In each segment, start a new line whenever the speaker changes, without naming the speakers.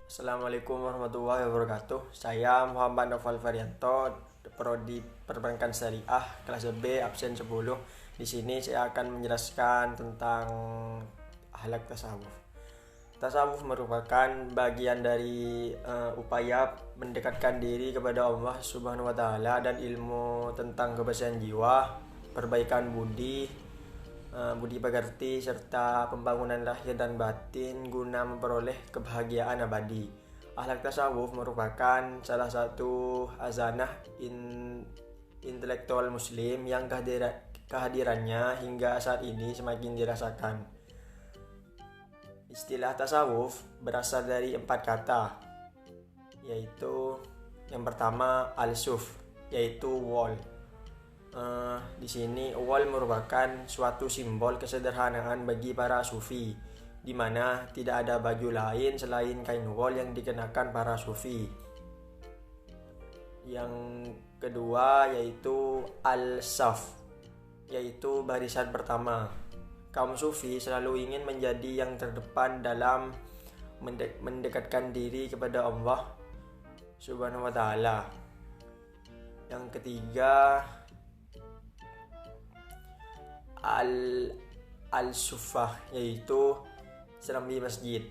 Assalamualaikum warahmatullahi wabarakatuh. Saya Muhammad Noval Varianto, Prodi Perbankan Syariah kelas B absen 10. Di sini saya akan menjelaskan tentang akhlak tasawuf. Tasawuf merupakan bagian dari upaya mendekatkan diri kepada Allah Subhanahu wa taala dan ilmu tentang kebersihan jiwa, perbaikan budi pekerti serta pembangunan lahir dan batin guna memperoleh kebahagiaan abadi. Akhlak tasawuf merupakan salah satu azanah intelektual muslim yang kehadirannya hingga saat ini semakin dirasakan. Istilah tasawuf berasal dari 4 kata, yaitu yang pertama al-suf, yaitu wall. Di sini wal merupakan suatu simbol kesederhanaan bagi para sufi, di mana tidak ada baju lain selain kain wol yang dikenakan para sufi. Yang kedua yaitu al-saf, yaitu barisan pertama. Kaum sufi selalu ingin menjadi yang terdepan dalam mendekatkan diri kepada Allah Subhanahu wa taala. Yang ketiga al-sufah, yaitu serambi masjid.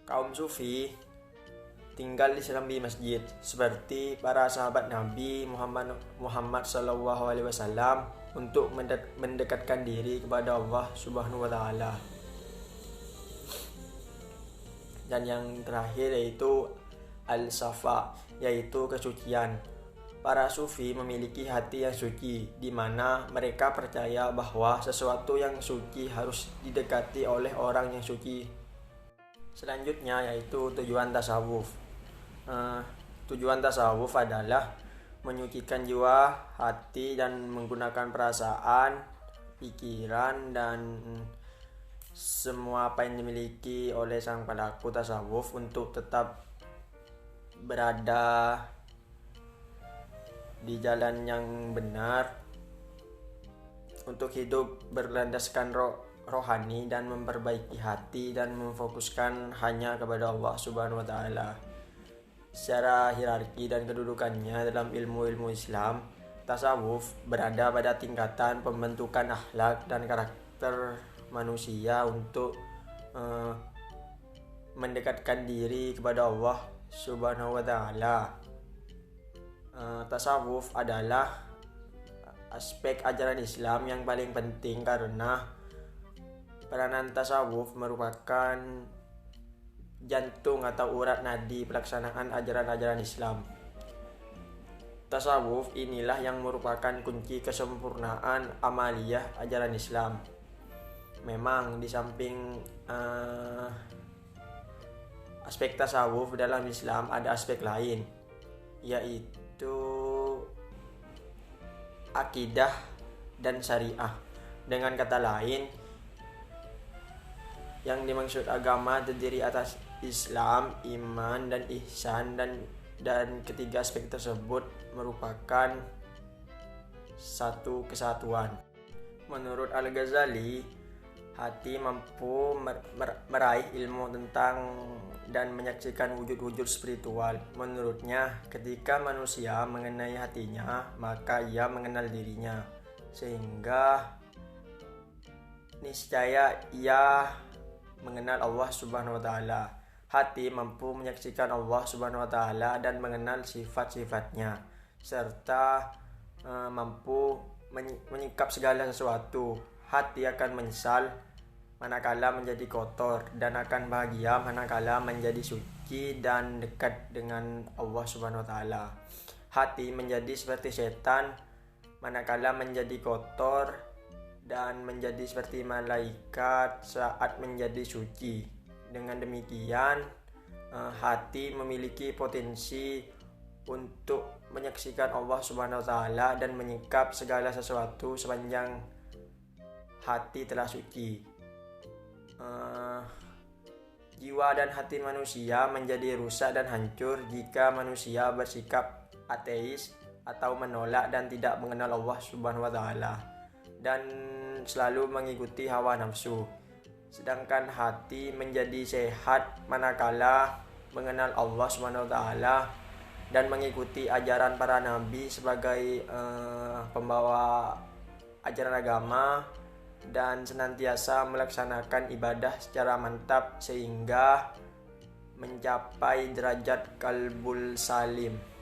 Kaum sufi tinggal di serambi masjid seperti para sahabat Nabi Muhammad SAW untuk mendekatkan diri kepada Allah Subhanahu wa taala. Dan yang terakhir yaitu al-safa, yaitu kesucian. Para sufi memiliki hati yang suci, di mana mereka percaya bahwa sesuatu yang suci harus didekati oleh orang yang suci. Selanjutnya yaitu tujuan tasawuf. Tujuan tasawuf adalah menyucikan jiwa, hati, dan menggunakan perasaan, pikiran, dan semua apa yang dimiliki oleh sang pelaku tasawuf untuk tetap berada di jalan yang benar, untuk hidup berlandaskan rohani dan memperbaiki hati dan memfokuskan hanya kepada Allah Subhanahu wa taala. Secara hierarki dan kedudukannya dalam ilmu-ilmu Islam, tasawuf berada pada tingkatan pembentukan akhlak dan karakter manusia untuk mendekatkan diri kepada Allah Subhanahu wa taala. Tasawuf adalah aspek ajaran Islam yang paling penting karena peranan tasawuf merupakan jantung atau urat nadi pelaksanaan ajaran-ajaran Islam. Tasawuf inilah yang merupakan kunci kesempurnaan amaliyah ajaran Islam. Memang di samping aspek tasawuf dalam Islam ada aspek lain, yaitu akidah dan syariah. Dengan kata lain, yang dimaksud agama terdiri atas Islam, iman, dan ihsan, dan ketiga aspek tersebut merupakan satu kesatuan. Menurut Al-Ghazali, hati mampu meraih ilmu tentang dan menyaksikan wujud-wujud spiritual. Menurutnya, ketika manusia mengenai hatinya, maka ia mengenal dirinya, sehingga niscaya ia mengenal Allah Subhanahu wa taala. Hati mampu menyaksikan Allah Subhanahu wa taala dan mengenal sifat-sifatnya, serta mampu menyikap segala sesuatu. Hati akan menyesal manakala menjadi kotor, dan akan bahagia manakala menjadi suci dan dekat dengan Allah Subhanahu wa taala. Hati menjadi seperti setan manakala menjadi kotor, dan menjadi seperti malaikat saat menjadi suci. Dengan demikian, hati memiliki potensi untuk menyaksikan Allah Subhanahu wa taala dan menyikap segala sesuatu sepanjang hati telah suci. Jiwa dan hati manusia menjadi rusak dan hancur jika manusia bersikap ateis atau menolak dan tidak mengenal Allah Subhanahu wa taala dan selalu mengikuti hawa nafsu. Sedangkan hati menjadi sehat manakala mengenal Allah Subhanahu wa taala dan mengikuti ajaran para nabi sebagai pembawa ajaran agama, dan senantiasa melaksanakan ibadah secara mantap sehingga mencapai derajat qalbul salim.